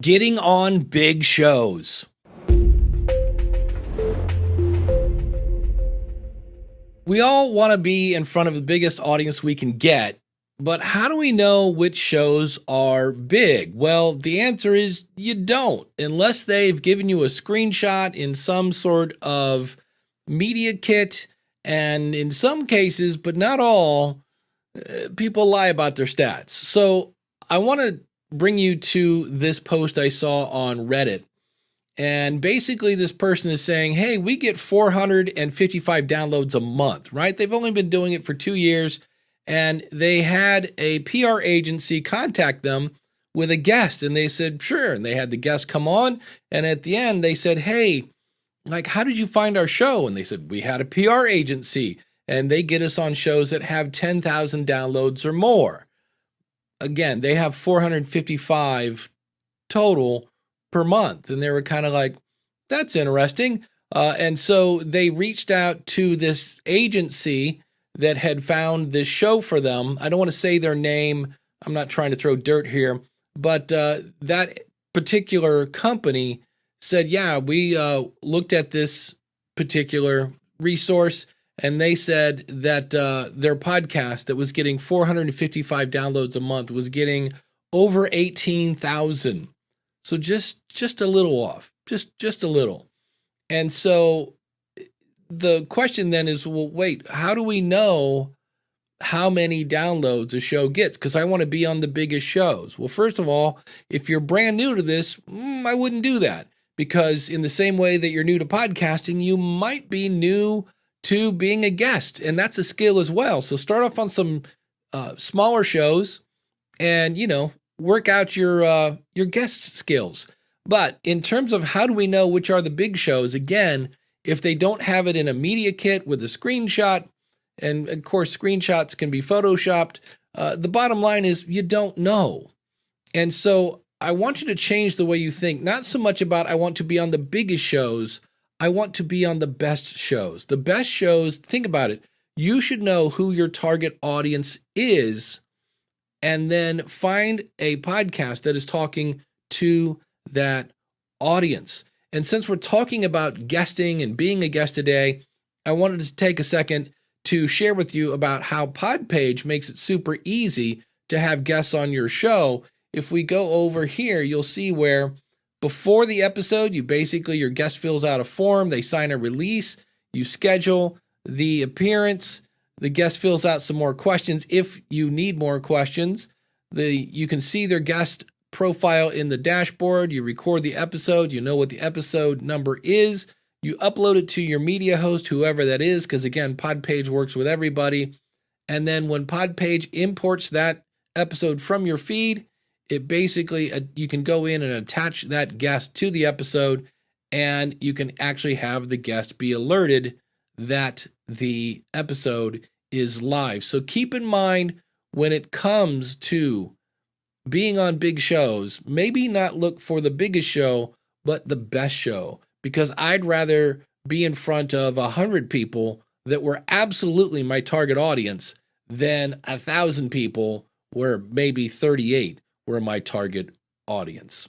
Getting on big shows. We all want to be in front of the biggest audience we can get, but how do we know which shows are big? Well, the answer is you don't, unless they've given you a screenshot in some sort of media kit, and in some cases, but not all, people lie about their stats. So I want to bring you to this post I saw on Reddit. And basically this person is saying, hey, we get 455 downloads a month, right? They've only been doing it for 2 years, and they had a PR agency contact them with a guest, and they said, sure. And they had the guest come on, and at the end they said, hey, like, how did you find our show? And they said, we had a PR agency, and they get us on shows that have 10,000 downloads or more. Again, they have 455 total per month. And they were kind of like, that's interesting. And so they reached out to this agency that had found this show for them. I don't want to say their name. I'm not trying to throw dirt here, but that particular company said, yeah, we looked at this particular resource, and they said that their podcast that was getting 455 downloads a month was getting over 18,000. So just a little off, just a little. And so the question then is, well, wait, how do we know how many downloads a show gets? Because I want to be on the biggest shows. Well, first of all, if you're brand new to this, I wouldn't do that, because in the same way that you're new to podcasting, you might be new to being a guest, and that's a skill as well. So start off on some smaller shows and, work out your guest skills. But in terms of how do we know which are the big shows, again, if they don't have it in a media kit with a screenshot, and of course screenshots can be photoshopped, the bottom line is you don't know. And so I want you to change the way you think, not so much about I want to be on the biggest shows, I want to be on the best shows. The best shows, think about it, you should know who your target audience is, and then find a podcast that is talking to that audience. And since we're talking about guesting and being a guest today, I wanted to take a second to share with you about how Podpage makes it super easy to have guests on your show. If we go over here, you'll see where before the episode, your guest fills out a form, they sign a release, you schedule the appearance, the guest fills out some more questions if you need more questions. You can see their guest profile in the dashboard. You record the episode. You know what the episode number is. You upload it to your media host, whoever that is, because again, Podpage works with everybody. And then when Podpage imports that episode from your feed, it basically, you can go in and attach that guest to the episode, and you can actually have the guest be alerted that the episode is live. So keep in mind, when it comes to being on big shows, maybe not look for the biggest show, but the best show, because I'd rather be in front of 100 people that were absolutely my target audience than 1,000 people where maybe 38 were my target audience.